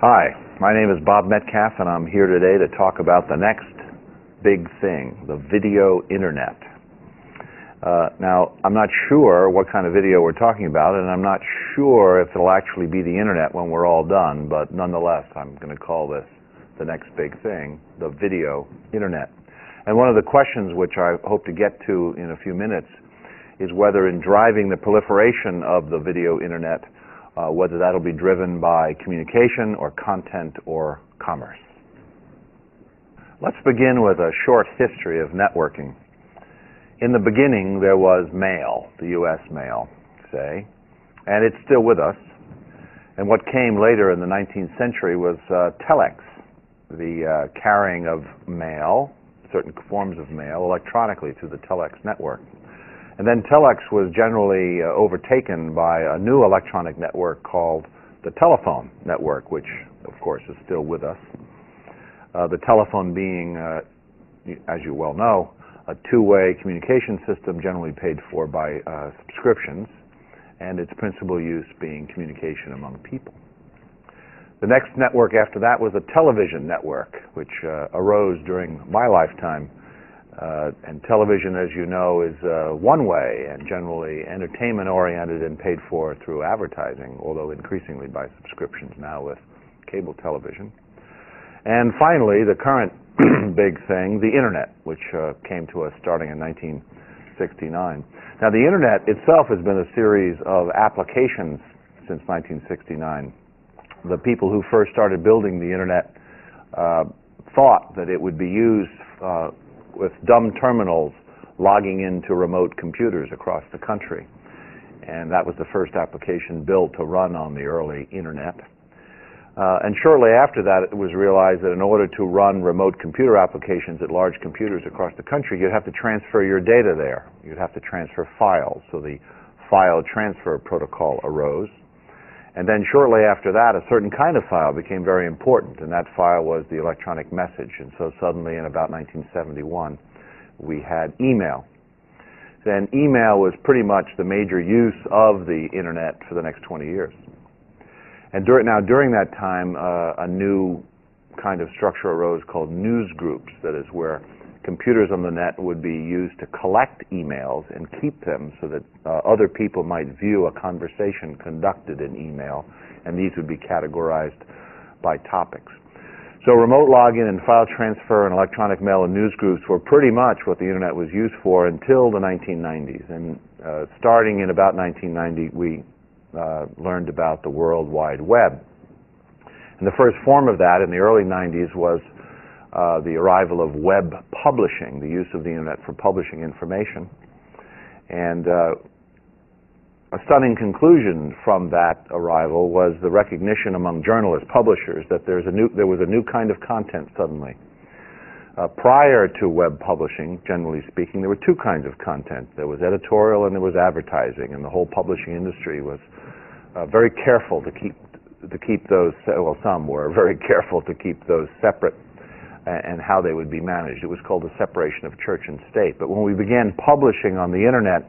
Hi, my name is Bob Metcalf, and I'm here today to talk about the next big thing, the video internet. Now, I'm not sure what kind of video we're talking about, and I'm not sure if it'll actually be the internet when we're all done, but nonetheless, I'm going to call this the next big thing, the video internet. And one of the questions which I hope to get to in a few minutes is whether in driving the proliferation of the video internet, whether that'll be driven by communication or content or commerce. Let's begin with a short history of networking. In the beginning, there was mail, the U.S. mail, say, and it's still with us. And what came later in the 19th century was telex, the carrying of mail, certain forms of mail, electronically through the telex network. And then telex was generally overtaken by a new electronic network called the telephone network, which, of course, is still with us. The telephone being, as you well know, a two-way communication system generally paid for by subscriptions, and its principal use being communication among people. The next network after that was a television network, which arose during my lifetime. And television, as you know, is one-way and generally entertainment-oriented and paid for through advertising, although increasingly by subscriptions now with cable television. And finally, the current big thing, the Internet, which came to us starting in 1969. Now, the Internet itself has been a series of applications since 1969. The people who first started building the Internet thought that it would be used with dumb terminals logging into remote computers across the country. And that was the first application built to run on the early Internet. And shortly after that, it was realized that in order to run remote computer applications at large computers across the country, you'd have to transfer your data there. You'd have to transfer files. So the file transfer protocol arose. And then shortly after that, a certain kind of file became very important, and that file was the electronic message. And so suddenly, in about 1971, we had email. Then email was pretty much the major use of the Internet for the next 20 years. And during that time, a new kind of structure arose called news groups, that is, where computers on the net would be used to collect emails and keep them so that other people might view a conversation conducted in email, and these would be categorized by topics. So remote login and file transfer and electronic mail and news groups were pretty much what the Internet was used for until the 1990s. And starting in about 1990, we learned about the World Wide Web. And the first form of that in the early 90s was the arrival of web publishing, the use of the Internet for publishing information. And a stunning conclusion from that arrival was the recognition among journalist publishers that there was a new kind of content suddenly. Prior to web publishing, generally speaking, there were two kinds of content. There was editorial and there was advertising, and the whole publishing industry was very careful to keep those, well, some were very careful to keep those separate and how they would be managed. It was called the separation of church and state. But when we began publishing on the Internet,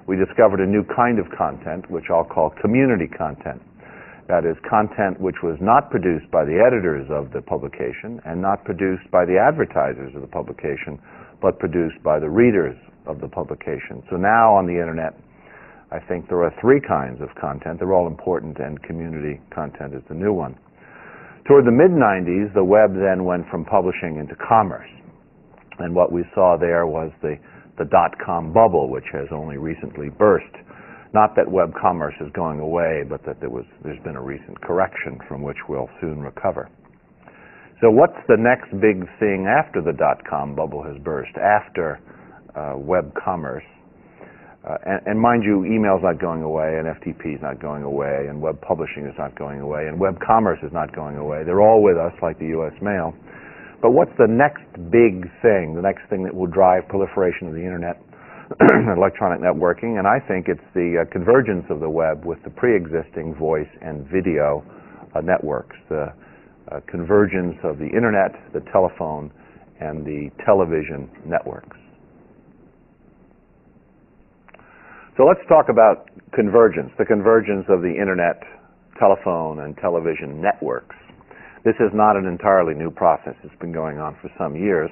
we discovered a new kind of content, which I'll call community content. That is, content which was not produced by the editors of the publication and not produced by the advertisers of the publication, but produced by the readers of the publication. So now on the Internet, I think there are three kinds of content. They're all important, and community content is the new one. Toward the mid-90s, the web then went from publishing into commerce. And what we saw there was the dot-com bubble, which has only recently burst. Not that web commerce is going away, but that there's been a recent correction from which we'll soon recover. So what's the next big thing after the dot-com bubble has burst, after web commerce? And mind you, email's not going away, and FTP is not going away, and web publishing is not going away, and web commerce is not going away. They're all with us, like the U.S. mail. But what's the next big thing, the next thing that will drive proliferation of the Internet, electronic networking? And I think it's the convergence of the web with the pre-existing voice and video networks, the convergence of the Internet, the telephone, and the television networks. So let's talk about convergence, the convergence of the Internet, telephone, and television networks. This is not an entirely new process. It's been going on for some years.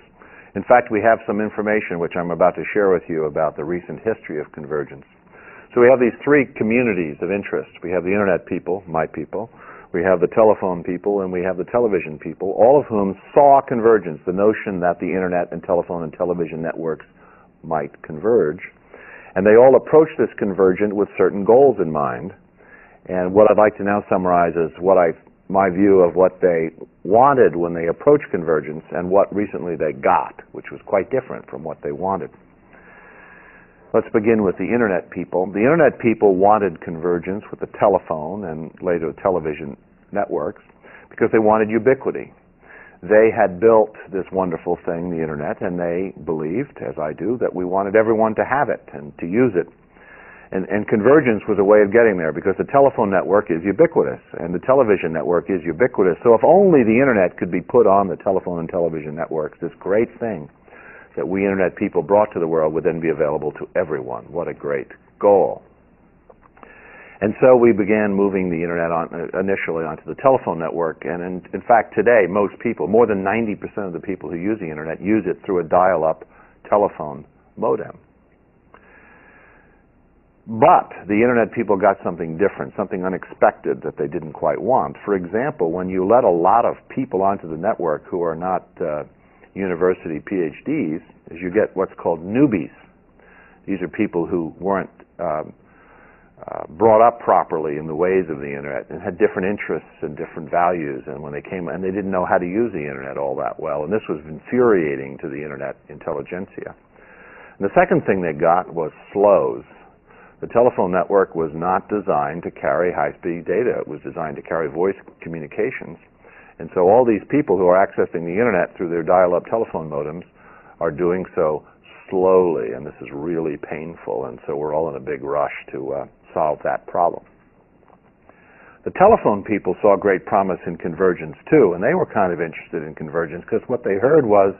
In fact, we have some information which I'm about to share with you about the recent history of convergence. So we have these three communities of interest. We have the internet people, my people, we have the telephone people, and we have the television people, all of whom saw convergence, the notion that the internet and telephone and television networks might converge. And they all approached this convergence with certain goals in mind. And what I'd like to now summarize is my view of what they wanted when they approached convergence and what recently they got, which was quite different from what they wanted. Let's begin with the internet people. The internet people wanted convergence with the telephone and later television networks because they wanted ubiquity. They had built this wonderful thing, the internet, and they believed, as I do, that we wanted everyone to have it and to use it. And convergence was a way of getting there because the telephone network is ubiquitous and the television network is ubiquitous. So if only the internet could be put on the telephone and television networks, this great thing that we internet people brought to the world would then be available to everyone. What a great goal. And so we began moving the internet initially onto the telephone network. And in fact, today, most people, more than 90% of the people who use the internet, use it through a dial-up telephone modem. But the internet people got something different, something unexpected that they didn't quite want. For example, when you let a lot of people onto the network who are not university PhDs, is you get what's called newbies. These are people who weren't brought up properly in the ways of the internet and had different interests and different values, and when they came, and they didn't know how to use the internet all that well, and this was infuriating to the internet intelligentsia. And the second thing they got was slows. The telephone network was not designed to carry high-speed data. It was designed to carry voice communications. And so all these people who are accessing the internet through their dial-up telephone modems are doing so slowly, and this is really painful, and so we're all in a big rush to solve that problem. The telephone people saw great promise in convergence too, and they were kind of interested in convergence because what they heard was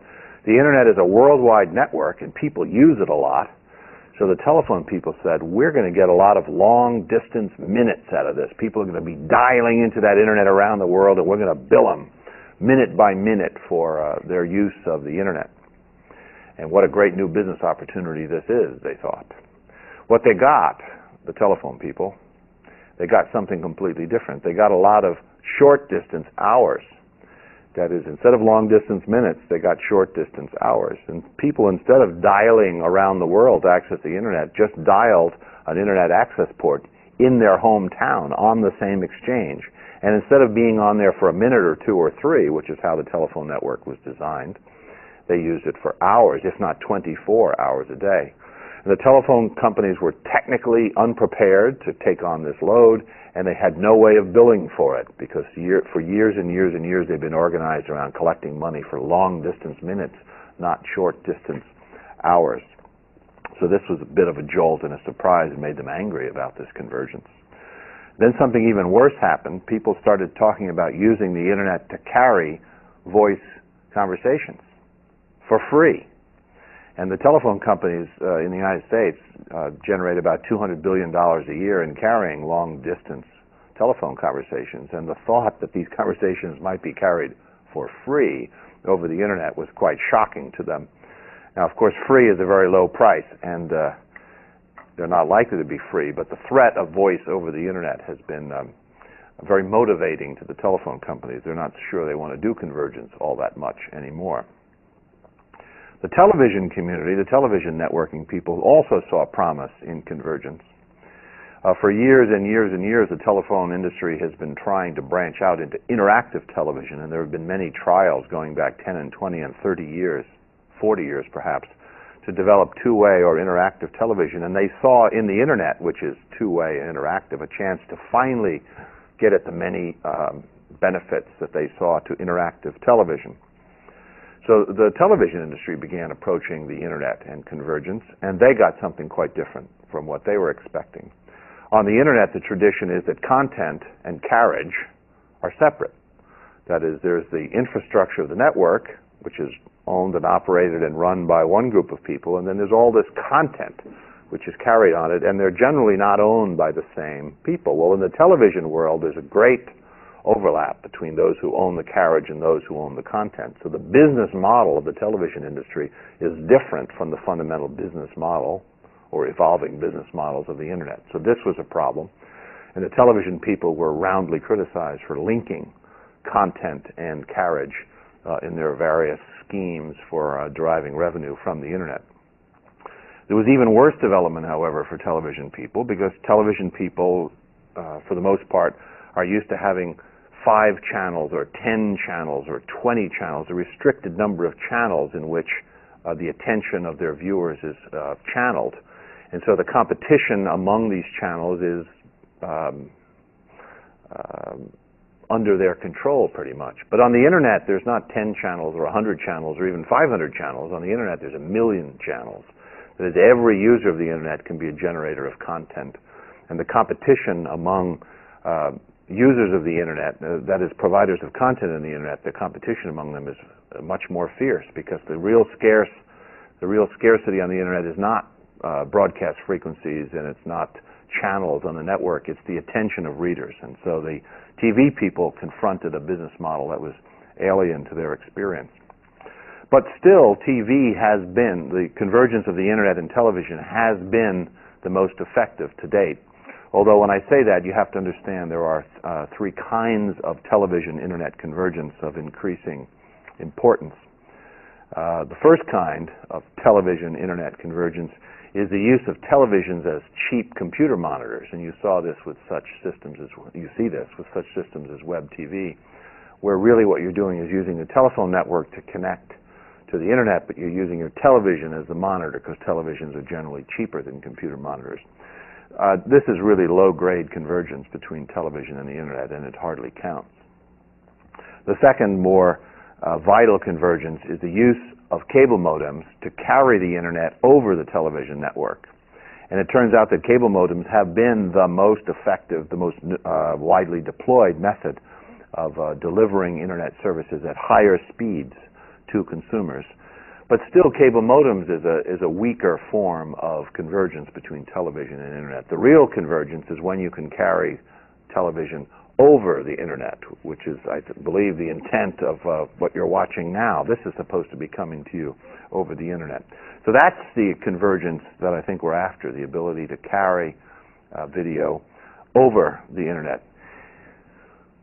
the internet is a worldwide network and people use it a lot. So the telephone people said, we're going to get a lot of long-distance minutes out of this. People are going to be dialing into that internet around the world, and we're going to bill them minute by minute for their use of the internet. And what a great new business opportunity this is, they thought. What they got, the telephone people, they got something completely different. They got a lot of short-distance hours. That is, instead of long-distance minutes, they got short-distance hours. And people, instead of dialing around the world to access the internet, just dialed an internet access port in their hometown on the same exchange. And instead of being on there for a minute or two or three, which is how the telephone network was designed, they used it for hours, if not 24 hours a day. And the telephone companies were technically unprepared to take on this load, and they had no way of billing for it because for years and years and years they've been organized around collecting money for long-distance minutes, not short-distance hours. So this was a bit of a jolt and a surprise and made them angry about this convergence. Then something even worse happened. People started talking about using the internet to carry voice conversations for free. And the telephone companies in the United States generate about $200 billion a year in carrying long-distance telephone conversations. And the thought that these conversations might be carried for free over the internet was quite shocking to them. Now, of course, free is a very low price, and they're not likely to be free, but the threat of voice over the internet has been very motivating to the telephone companies. They're not sure they want to do convergence all that much anymore. The television community, the television networking people, also saw promise in convergence. For years and years and years, the telephone industry has been trying to branch out into interactive television, and there have been many trials going back 10 and 20 and 30 years, 40 years perhaps, to develop two-way or interactive television. And they saw in the internet, which is two-way and interactive, a chance to finally get at the many benefits that they saw to interactive television. So the television industry began approaching the internet and convergence, and they got something quite different from what they were expecting. On the internet, the tradition is that content and carriage are separate. That is, there's the infrastructure of the network, which is owned and operated and run by one group of people, and then there's all this content which is carried on it, and they're generally not owned by the same people. Well, in the television world, there's a great overlap between those who own the carriage and those who own the content. So the business model of the television industry is different from the fundamental business model or evolving business models of the internet. So this was a problem. And the television people were roundly criticized for linking content and carriage in their various schemes for deriving revenue from the internet. There was even worse development, however, for television people, because television people, for the most part, are used to having 5 channels or 10 channels or 20 channels, a restricted number of channels in which the attention of their viewers is channeled. And so the competition among these channels is under their control pretty much. But on the internet, there's not 10 channels or 100 channels or even 500 channels. On the internet, there's 1 million channels. That is, every user of the internet can be a generator of content. And the competition among users of the internet, that is, providers of content on the internet, the competition among them is much more fierce, because the real scarcity on the internet is not broadcast frequencies, and it's not channels on the network, it's the attention of readers. And so the TV people confronted a business model that was alien to their experience. But still, TV has been, the convergence of the internet and television has been the most effective to date. Although when I say that, you have to understand there are 3 kinds of television-internet convergence of increasing importance. The first kind of television-internet convergence is the use of televisions as cheap computer monitors, and you saw this with such systems as you see this with such systems as web TV, where really what you're doing is using the telephone network to connect to the internet, but you're using your television as the monitor, because televisions are generally cheaper than computer monitors. This is really low-grade convergence between television and the internet, and it hardly counts. The second, more vital convergence is the use of cable modems to carry the internet over the television network. And it turns out that cable modems have been the most effective, the most widely deployed method of delivering internet services at higher speeds to consumers. But still, cable modems is a weaker form of convergence between television and internet. The real convergence is when you can carry television over the internet, which is, I believe, the intent of what you're watching now. This is supposed to be coming to you over the internet. So that's the convergence that I think we're after, the ability to carry video over the internet.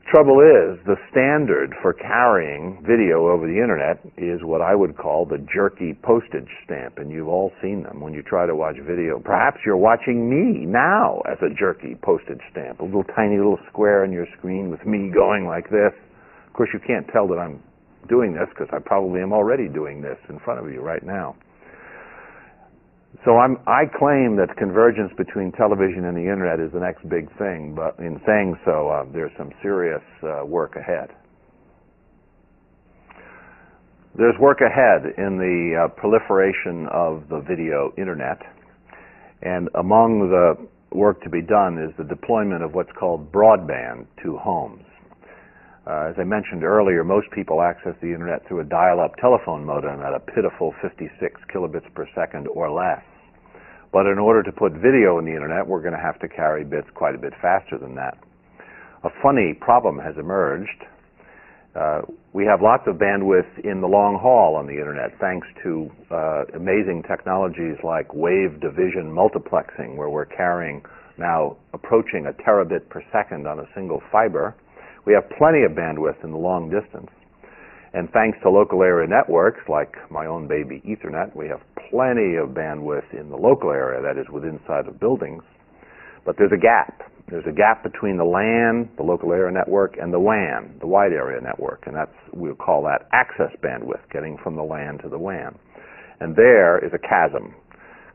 Trouble is, the standard for carrying video over the internet is what I would call the jerky postage stamp, and you've all seen them when you try to watch video. Perhaps you're watching me now as a jerky postage stamp, a little tiny little square on your screen with me going like this. Of course, you can't tell that I'm doing this, because I probably am already doing this in front of you right now. So I claim that convergence between television and the internet is the next big thing, but in saying so, there's some serious work ahead. There's work ahead in the proliferation of the video internet, and among the work to be done is the deployment of what's called broadband to homes. As I mentioned earlier, most people access the internet through a dial-up telephone modem at a pitiful 56 kilobits per second or less. But in order to put video in the internet, we're going to have to carry bits quite a bit faster than that. A funny problem has emerged. We have lots of bandwidth in the long haul on the internet, thanks to amazing technologies like wave division multiplexing, where we're carrying now approaching a terabit per second on a single fiber. We have plenty of bandwidth in the long distance. And thanks to local area networks, like my own baby Ethernet, we have plenty of bandwidth in the local area, that is, within inside of buildings. But there's a gap. There's a gap between the LAN, the local area network, and the WAN, the wide area network. And we'll call that access bandwidth, getting from the LAN to the WAN. And there is a chasm,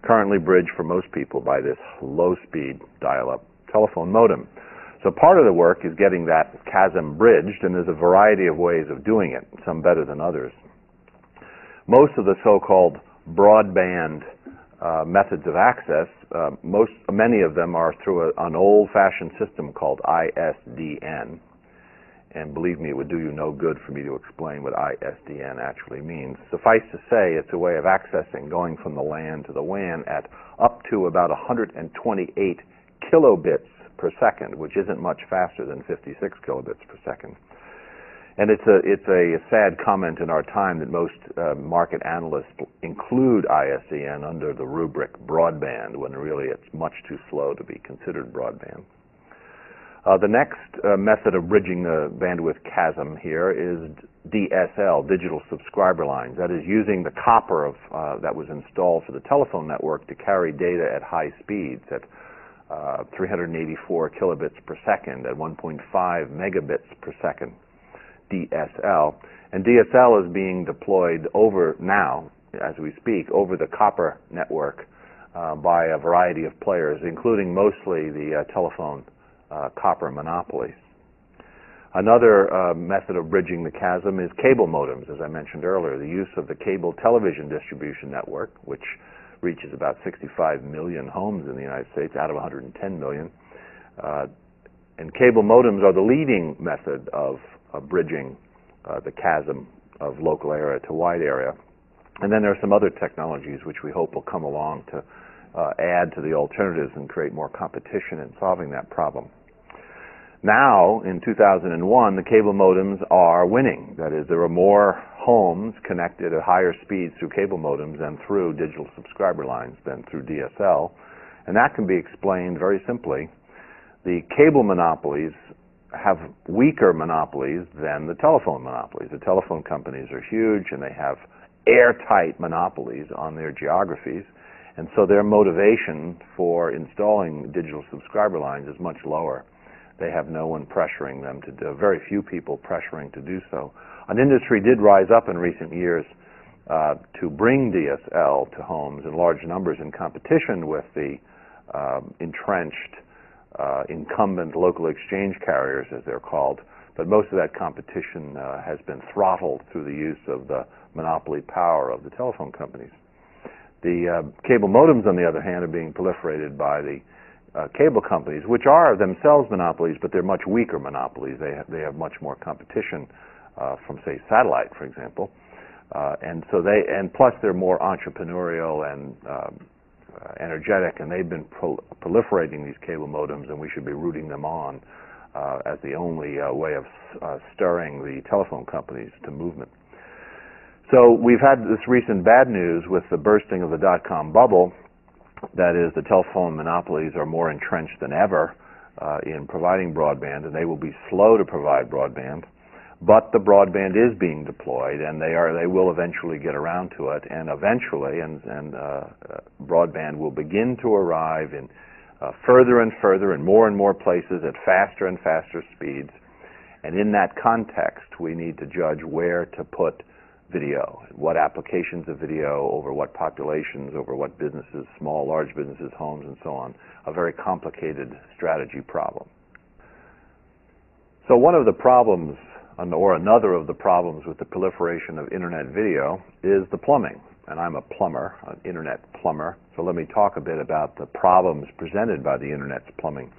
currently bridged for most people by this low-speed dial-up telephone modem. So part of the work is getting that chasm bridged, and there's a variety of ways of doing it, some better than others. Most of the so-called broadband methods of access, many of them are through an old-fashioned system called ISDN. And believe me, it would do you no good for me to explain what ISDN actually means. Suffice to say, it's a way of accessing, going from the LAN to the WAN at up to about 128 kilobits per second, which isn't much faster than 56 kilobits per second. And it's a sad comment in our time that most market analysts include ISDN under the rubric broadband, when really it's much too slow to be considered broadband. The next method of bridging the bandwidth chasm here is DSL, digital subscriber lines. That is using the copper that was installed for the telephone network to carry data at high speeds, at 384 kilobits per second, at 1.5 megabits per second, DSL. And DSL is being deployed now, as we speak, over the copper network by a variety of players, including mostly the telephone copper monopolies. Another method of bridging the chasm is cable modems, as I mentioned earlier. The use of the cable television distribution network, which reaches about 65 million homes in the United States out of 110 million. And cable modems are the leading method of bridging the chasm of local area to wide area. And then there are some other technologies which we hope will come along to add to the alternatives and create more competition in solving that problem. Now, in 2001, the cable modems are winning. That is, there are more homes connected at higher speeds through cable modems and through digital subscriber lines than through DSL. And that can be explained very simply. The cable monopolies have weaker monopolies than the telephone monopolies. The telephone companies are huge, and they have airtight monopolies on their geographies. And so their motivation for installing digital subscriber lines is much lower. They have no one pressuring them to do, very few people pressuring to do so. An industry did rise up in recent years to bring DSL to homes in large numbers in competition with the entrenched incumbent local exchange carriers, as they're called. But most of that competition has been throttled through the use of the monopoly power of the telephone companies. The cable modems, on the other hand, are being proliferated by the cable companies, which are themselves monopolies, but they're much weaker monopolies. They have much more competition from, say, satellite, for example, and plus they're more entrepreneurial and energetic, and they've been proliferating these cable modems, and we should be rooting them on as the only way of stirring the telephone companies to movement. So we've had this recent bad news with the bursting of the dot-com bubble. That is, the telephone monopolies are more entrenched than ever in providing broadband, and they will be slow to provide broadband. But the broadband is being deployed, and they will eventually get around to it, and eventually, broadband will begin to arrive in further and further and more places at faster and faster speeds. And in that context, we need to judge where to put video, what applications of video, over what populations, over what businesses, small, large businesses, homes, and so on. A very complicated strategy problem. So one of the problems, or another of the problems with the proliferation of internet video is the plumbing. And I'm a plumber, an internet plumber, so let me talk a bit about the problems presented by the internet's plumbing.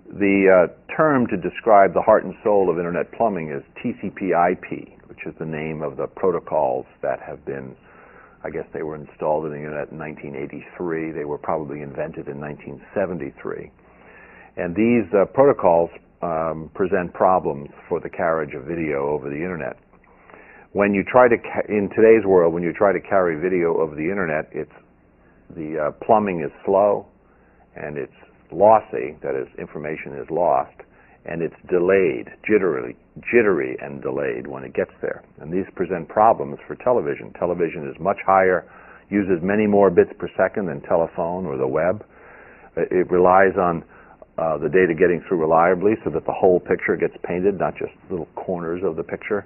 The term to describe the heart and soul of internet plumbing is TCP/IP, which is the name of the protocols that have been, I guess they were installed in the internet in 1983. They were probably invented in 1973. And these protocols present problems for the carriage of video over the internet. When you try to, in today's world, when you try to carry video over the internet, the plumbing is slow, and it's lossy, that is, information is lost, and it's delayed, jittery and delayed when it gets there. And these present problems for television. Television is much higher, uses many more bits per second than telephone or the web. It relies on the data getting through reliably so that the whole picture gets painted, not just little corners of the picture.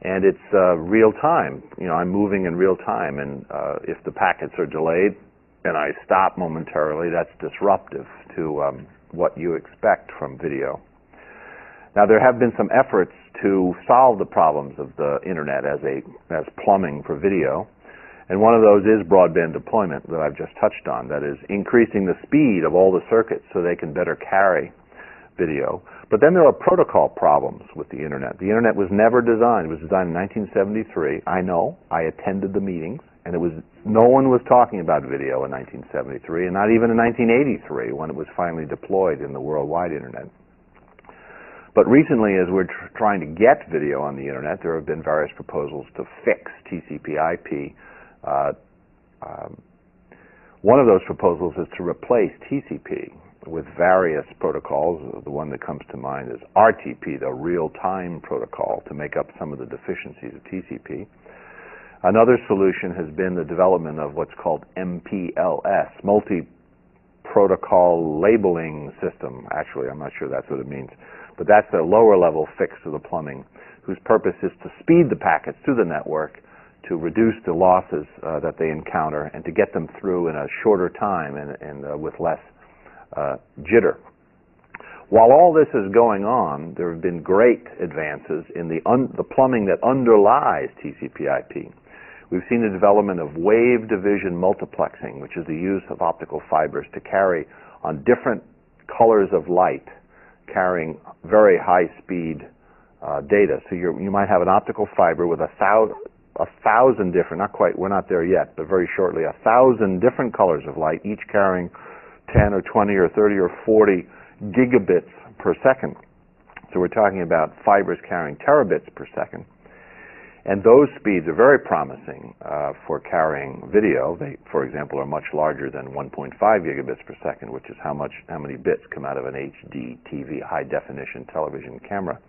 And it's real time. You know, I'm moving in real time, and if the packets are delayed and I stop momentarily, that's disruptive to what you expect from video. Now, there have been some efforts to solve the problems of the internet as plumbing for video, and one of those is broadband deployment that I've just touched on. That is, increasing the speed of all the circuits so they can better carry video. But then there are protocol problems with the internet. The internet was never designed. It was designed in 1973. I know. I attended the meetings. And no one was talking about video in 1973, and not even in 1983 when it was finally deployed in the worldwide internet. But recently, as we're trying to get video on the internet, there have been various proposals to fix TCP/IP. One of those proposals is to replace TCP with various protocols. The one that comes to mind is RTP, the real-time protocol, to make up some of the deficiencies of TCP. Another solution has been the development of what's called MPLS, multi-protocol labeling system. Actually, I'm not sure that's what it means, but that's a lower-level fix of the plumbing, whose purpose is to speed the packets to the network, to reduce the losses that they encounter, and to get them through in a shorter time and with less jitter. While all this is going on, there have been great advances in the plumbing that underlies TCP/IP. We've seen the development of wave division multiplexing, which is the use of optical fibers to carry on different colors of light, carrying very high-speed data. So you might have an optical fiber with a thousand different, not quite, we're not there yet, but very shortly, 1,000 different colors of light, each carrying 10 or 20 or 30 or 40 gigabits per second. So we're talking about fibers carrying terabits per second. And those speeds are very promising for carrying video. They, for example, are much larger than 1.5 gigabits per second, which is how many bits come out of an HD TV, high-definition television camera.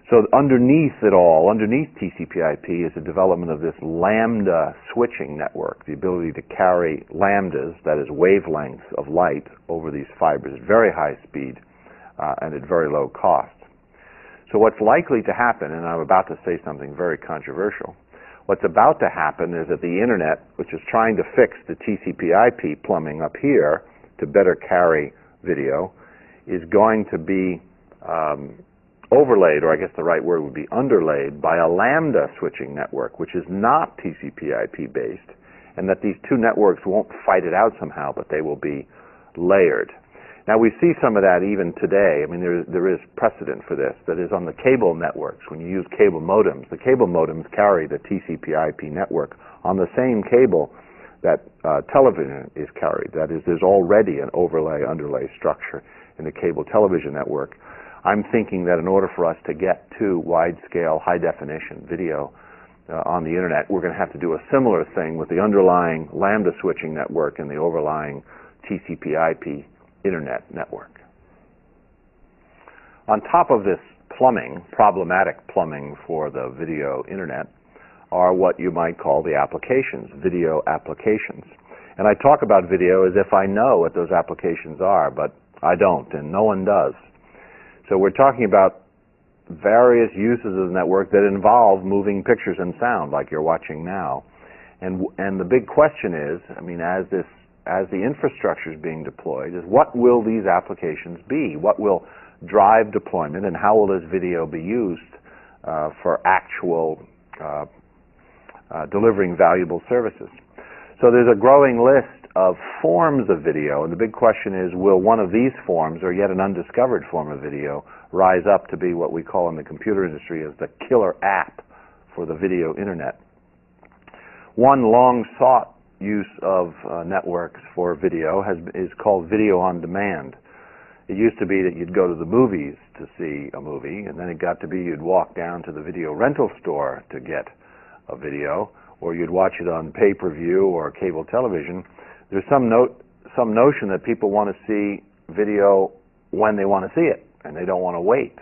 So underneath it all, underneath TCP/IP, is the development of this lambda switching network, the ability to carry lambdas, that is wavelengths of light, over these fibers at very high speed and at very low cost. So what's likely to happen, and I'm about to say something very controversial, what's about to happen is that the internet, which is trying to fix the TCP/IP plumbing up here to better carry video, is going to be overlaid, or I guess the right word would be underlaid, by a lambda switching network, which is not TCP/IP based, and that these two networks won't fight it out somehow, but they will be layered. Now, we see some of that even today. I mean, there is precedent for this. That is, on the cable networks, when you use cable modems, the cable modems carry the TCP/IP network on the same cable that television is carried. That is, there's already an overlay-underlay structure in the cable television network. I'm thinking that in order for us to get to wide-scale, high-definition video on the internet, we're going to have to do a similar thing with the underlying lambda switching network and the overlying TCP/IP internet network. On top of this plumbing, problematic plumbing for the video internet, are what you might call the applications, video applications. And I talk about video as if I know what those applications are, but I don't, and no one does. So we're talking about various uses of the network that involve moving pictures and sound, like you're watching now. And the big question is, I mean, as the infrastructure is being deployed, is what will these applications be? What will drive deployment, and how will this video be used for actual delivering valuable services? So there's a growing list of forms of video, and the big question is, will one of these forms, or yet an undiscovered form of video, rise up to be what we call in the computer industry as the killer app for the video internet? One long-sought use of networks for video is called video on demand. It used to be that you'd go to the movies to see a movie, and then it got to be you'd walk down to the video rental store to get a video, or you'd watch it on pay-per-view or cable television. There's some notion that people want to see video when they want to see it, and they don't want to wait.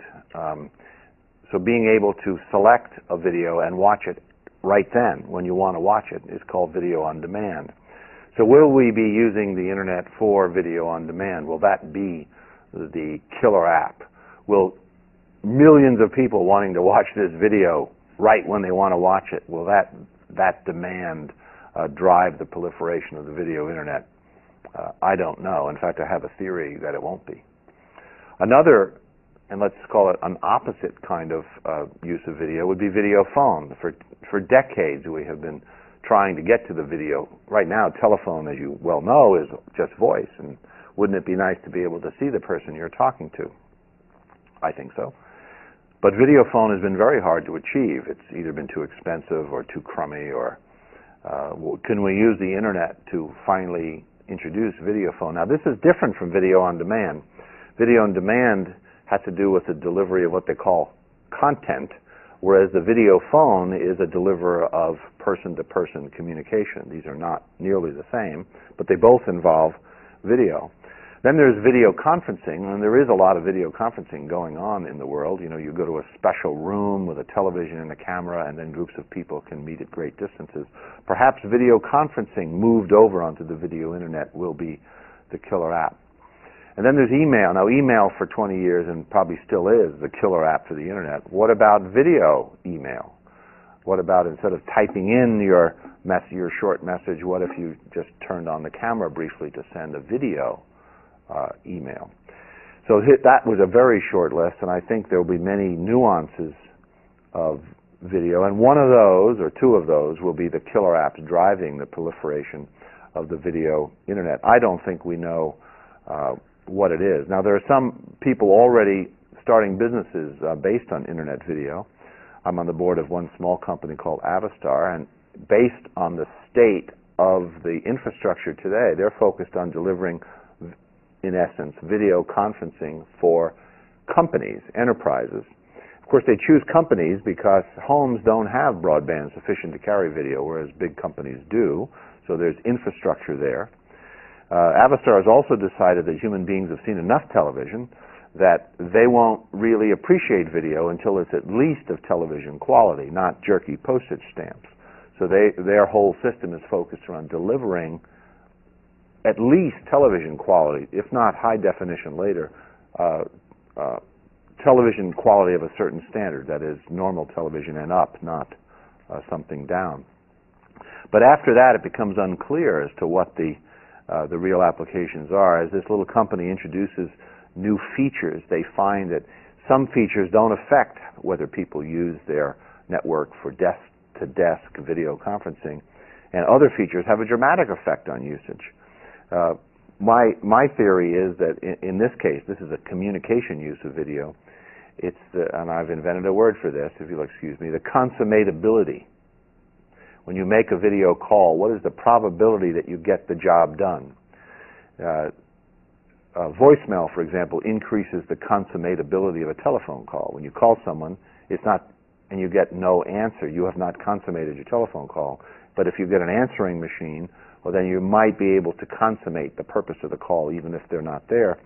So being able to select a video and watch it right then when you want to watch it is called video on demand. So will we be using the internet for video on demand? Will that be the killer app? Will millions of people wanting to watch this video right when they want to watch it, will that demand drive the proliferation of the video internet? I don't know. In fact, I have a theory that it won't be. Another, and let's call it an opposite kind of use of video, would be video phone. For decades, we have been trying to get to the video. Right now, telephone, as you well know, is just voice, and wouldn't it be nice to be able to see the person you're talking to? I think so. But video phone has been very hard to achieve. It's either been too expensive or too crummy or Can we use the internet to finally introduce video phone? Now, this is different from video on demand. Video on demand has to do with the delivery of what they call content, whereas the video phone is a deliverer of person-to-person communication. These are not nearly the same, but they both involve video. Then there's video conferencing, and there is a lot of video conferencing going on in the world. You know, you go to a special room with a television and a camera, and then groups of people can meet at great distances. Perhaps video conferencing moved over onto the video internet will be the killer app. And then there's email. Now, email for 20 years, and probably still is, the killer app for the internet. What about video email? What about, instead of typing in your short message, what if you just turned on the camera briefly to send a video email? So that was a very short list, and I think there will be many nuances of video, and one of those, or two of those, will be the killer apps driving the proliferation of the video internet. I don't think we know what it is. Now, there are some people already starting businesses based on internet video. I'm on the board of one small company called Avistar, and based on the state of the infrastructure today, they're focused on delivering, in essence, video conferencing for companies, enterprises. Of course, they choose companies because homes don't have broadband sufficient to carry video, whereas big companies do, so there's infrastructure there. Avistar has also decided that human beings have seen enough television that they won't really appreciate video until it's at least of television quality, not jerky postage stamps. So their whole system is focused around delivering at least television quality, if not high definition later, television quality of a certain standard, that is normal television and up, not something down. But after that, it becomes unclear as to what the real applications are. As this little company introduces new features, they find that some features don't affect whether people use their network for desk-to-desk video conferencing, and other features have a dramatic effect on usage. My theory is that in this case, this is a communication use of video. It's and I've invented a word for this, if you'll excuse me, the consummatability. When you make a video call, what is the probability that you get the job done? Voicemail, for example, increases the consummatability of a telephone call. When you call someone, it's not, and you get no answer, you have not consummated your telephone call. But if you get an answering machine, well, then you might be able to consummate the purpose of the call, even if they're not there.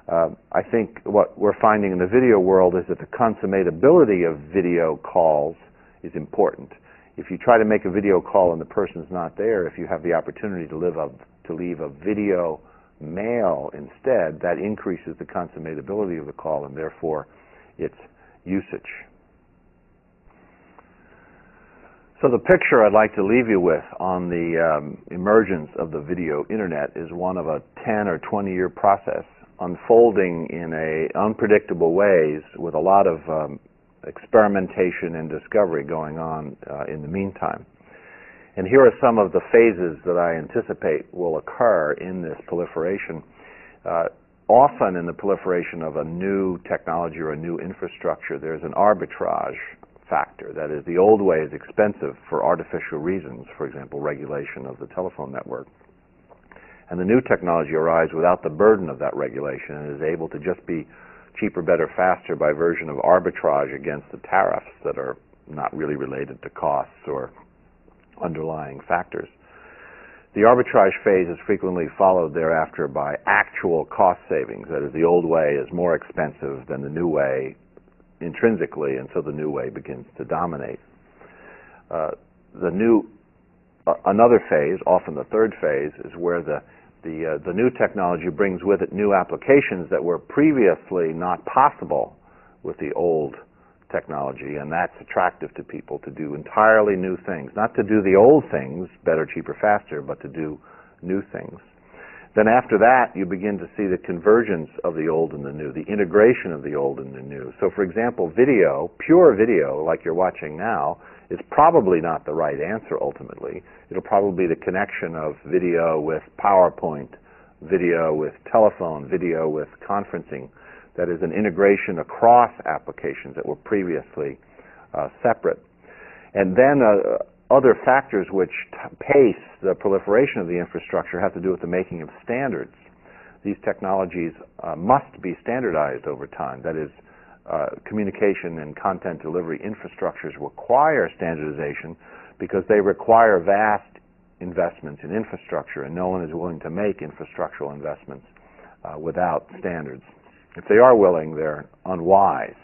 I think what we're finding in the video world is that the consummatability of video calls is important. If you try to make a video call and the person's not there, if you have the opportunity to leave a video mail instead, that increases the consummatability of the call and therefore its usage. So the picture I'd like to leave you with on the emergence of the video internet is one of a 10 or 20-year process unfolding in unpredictable ways with a lot of experimentation and discovery going on in the meantime. And here are some of the phases that I anticipate will occur in this proliferation. Often in the proliferation of a new technology or a new infrastructure, there's an arbitrage factor. That is, the old way is expensive for artificial reasons, for example, regulation of the telephone network. And the new technology arrives without the burden of that regulation and is able to just be cheaper, better, faster by version of arbitrage against the tariffs that are not really related to costs or underlying factors. The arbitrage phase is frequently followed thereafter by actual cost savings. That is, the old way is more expensive than the new way intrinsically, and so the new way begins to dominate. Another phase, often the third phase, is where the new technology brings with it new applications that were previously not possible with the old technology, and that's attractive to people to do entirely new things. Not to do the old things, better, cheaper, faster, but to do new things. Then after that, you begin to see the convergence of the old and the new, the integration of the old and the new. So for example, video, pure video, like you're watching now, is probably not the right answer ultimately. It'll probably be the connection of video with PowerPoint, video with telephone, video with conferencing. That is an integration across applications that were previously separate. And then other factors which pace the proliferation of the infrastructure have to do with the making of standards. These technologies must be standardized over time. That is, communication and content delivery infrastructures require standardization because they require vast investments in infrastructure, and no one is willing to make infrastructural investments without standards. If they are willing, they're unwise,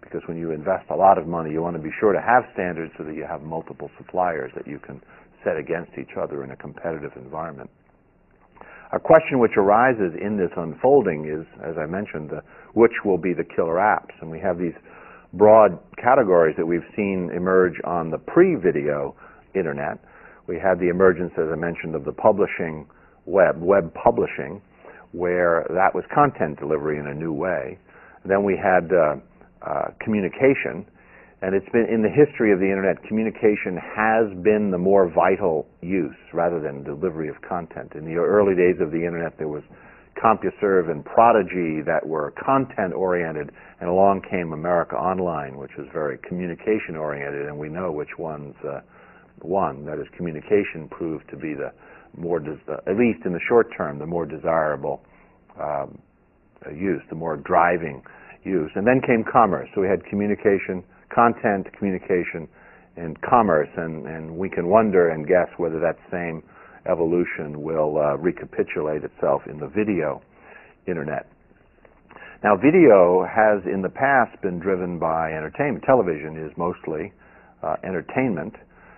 because when you invest a lot of money, you want to be sure to have standards so that you have multiple suppliers that you can set against each other in a competitive environment. A question which arises in this unfolding is, as I mentioned, which will be the killer apps? And we have these broad categories that we've seen emerge on the pre-video internet. We had the emergence, as I mentioned, of the publishing web publishing, where that was content delivery in a new way. Then we had communication, and it's been, in the history of the internet, communication has been the more vital use rather than delivery of content. In the early days of the internet, there was CompuServe and Prodigy that were content-oriented, and along came America Online, which was very communication-oriented, and we know which ones won. That is, communication proved to be the more, at least in the short term, the more desirable use, the more driving use. And then came commerce. So we had communication, content, communication, and commerce, and we can wonder and guess whether that same evolution will recapitulate itself in the video internet. Now, video has in the past been driven by entertainment. Television is mostly entertainment,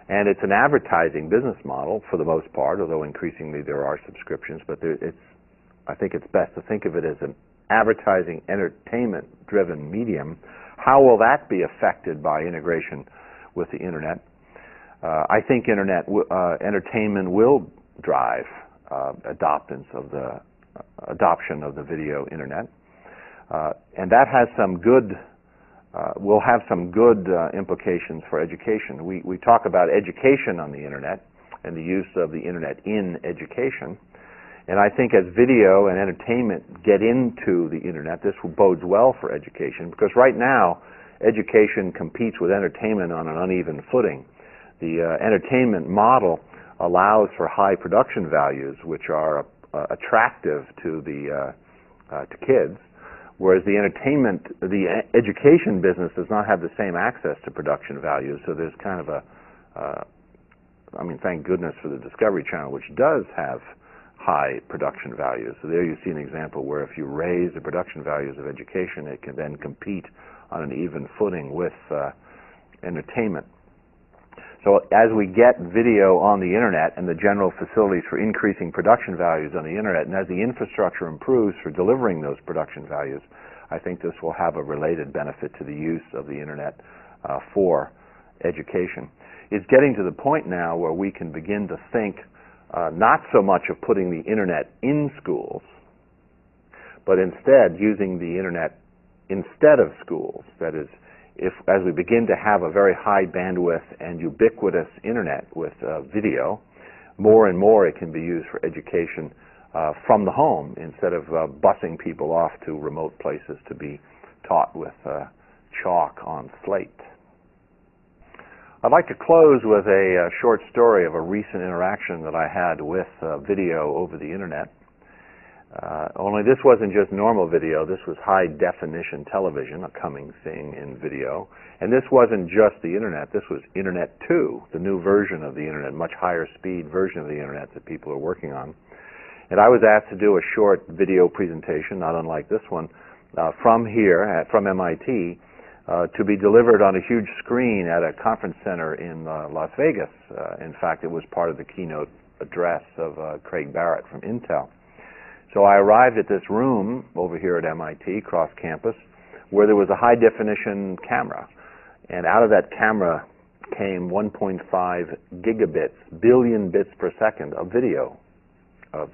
and it's an advertising business model for the most part, although increasingly there are subscriptions, but I think it's best to think of it as an advertising, entertainment-driven medium. How will that be affected by integration with the internet? I think entertainment will drive adoption of the video internet, and that has some good. Will have some good implications for education. We talk about education on the internet and the use of the internet in education, and I think as video and entertainment get into the internet, this bodes well for education, because right now education competes with entertainment on an uneven footing. The entertainment model allows for high production values, which are attractive to kids, whereas the education business does not have the same access to production values. So there's kind of thank goodness for the Discovery Channel, which does have high production values. So there you see an example where if you raise the production values of education, it can then compete on an even footing with entertainment. So as we get video on the internet and the general facilities for increasing production values on the internet, and as the infrastructure improves for delivering those production values, I think this will have a related benefit to the use of the internet for education. It's getting to the point now where we can begin to think not so much of putting the internet in schools, but instead using the internet instead of schools. That is, as we begin to have a very high bandwidth and ubiquitous internet with video, more and more it can be used for education from the home instead of busing people off to remote places to be taught with chalk on slate. I'd like to close with a short story of a recent interaction that I had with video over the internet. Only this wasn't just normal video, this was high-definition television, a coming thing in video. And this wasn't just the internet, this was Internet 2, the new version of the internet, much higher speed version of the internet that people are working on. And I was asked to do a short video presentation, not unlike this one, from MIT, to be delivered on a huge screen at a conference center in Las Vegas. In fact, it was part of the keynote address of Craig Barrett from Intel. So I arrived at this room over here at MIT, cross campus, where there was a high-definition camera. And out of that camera came 1.5 gigabits, billion bits per second of video of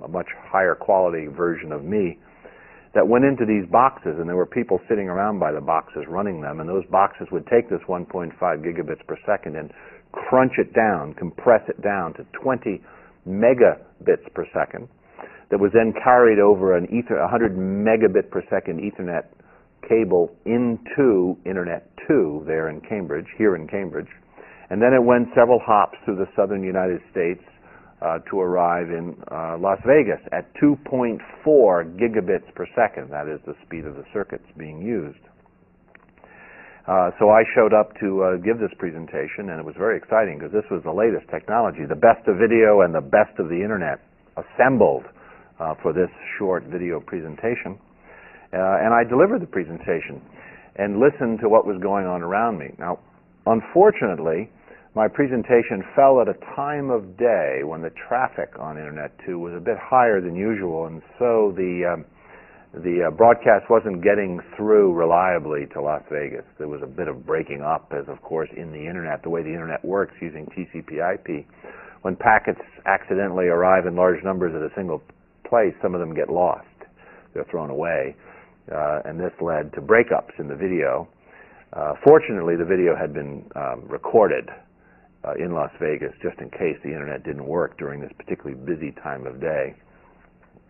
a much higher quality version of me that went into these boxes, and there were people sitting around by the boxes running them, and those boxes would take this 1.5 gigabits per second and crunch it down, compress it down to 20 megabits per second, that was then carried over an 100 megabit per second Ethernet cable into Internet 2 here in Cambridge. And then it went several hops through the southern United States to arrive in Las Vegas at 2.4 gigabits per second. That is the speed of the circuits being used. So I showed up to give this presentation, and it was very exciting because this was the latest technology, the best of video and the best of the internet assembled for this short video presentation. And I delivered the presentation and listened to what was going on around me. Now, unfortunately, my presentation fell at a time of day when the traffic on Internet 2 was a bit higher than usual, and so the broadcast wasn't getting through reliably to Las Vegas. There was a bit of breaking up, as of course in the Internet, the way the Internet works using TCP/IP. When packets accidentally arrive in large numbers at a single place, some of them get lost. They're thrown away, and this led to breakups in the video. Fortunately, the video had been recorded in Las Vegas just in case the Internet didn't work during this particularly busy time of day.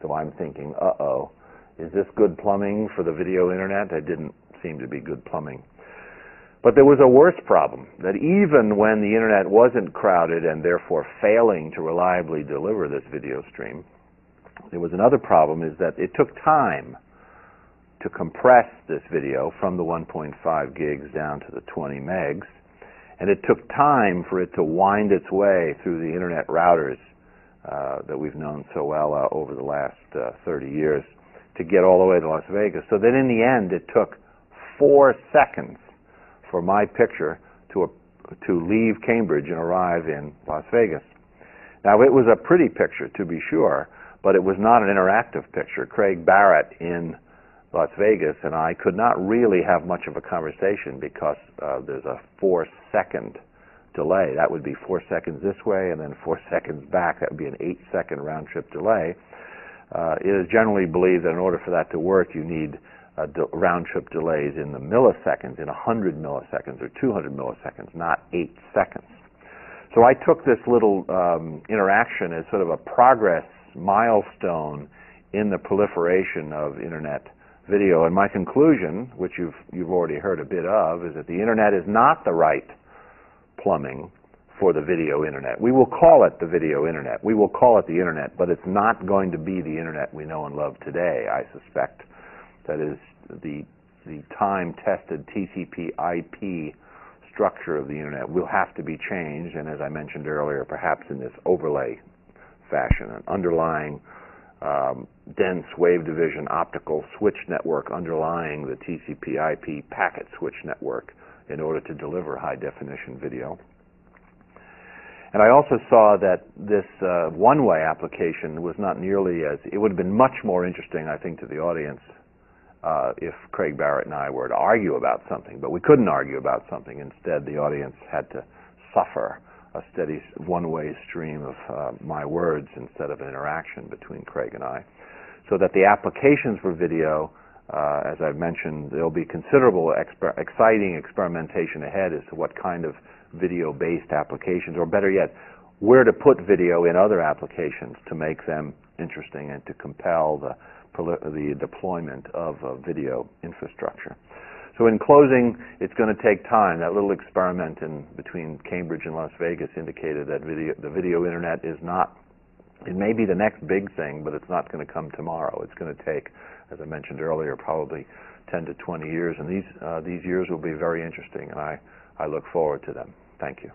So I'm thinking, uh-oh, is this good plumbing for the video Internet? It didn't seem to be good plumbing. But there was a worse problem, that even when the Internet wasn't crowded and therefore failing to reliably deliver this video stream, there was another problem, is that it took time to compress this video from the 1.5 gigs down to the 20 megs, and it took time for it to wind its way through the Internet routers that we've known so well over the last 30 years to get all the way to Las Vegas. So that in the end, it took 4 seconds for my picture to leave Cambridge and arrive in Las Vegas. Now, it was a pretty picture, to be sure, but it was not an interactive picture. Craig Barrett in Las Vegas and I could not really have much of a conversation because there's a 4-second delay. That would be 4 seconds this way and then 4 seconds back. That would be an 8-second round-trip delay. It is generally believed that in order for that to work, you need round-trip delays in the milliseconds, in 100 milliseconds or 200 milliseconds, not 8 seconds. So I took this little interaction as sort of a progress milestone in the proliferation of Internet video, and my conclusion, which you've already heard a bit of, is that the Internet is not the right plumbing for the video Internet. We will call it the video Internet. We will call it the Internet, but it's not going to be the Internet we know and love today, I suspect. That is, the time-tested TCP/IP structure of the Internet will have to be changed, and as I mentioned earlier, perhaps in this overlay fashion, an underlying dense wave division optical switch network underlying the TCP/IP packet switch network in order to deliver high-definition video. And I also saw that this one-way application was not nearly as, it would have been much more interesting, I think, to the audience if Craig Barrett and I were to argue about something, but we couldn't argue about something. Instead, the audience had to suffer a steady one-way stream of my words instead of an interaction between Craig and I. So that the applications for video, as I've mentioned, there'll be considerable exciting experimentation ahead as to what kind of video-based applications, or better yet, where to put video in other applications to make them interesting and to compel the deployment of video infrastructure. So in closing, it's going to take time. That little experiment between Cambridge and Las Vegas indicated that the video Internet is not, it may be the next big thing, but it's not going to come tomorrow. It's going to take, as I mentioned earlier, probably 10 to 20 years, and these years will be very interesting, and I look forward to them. Thank you.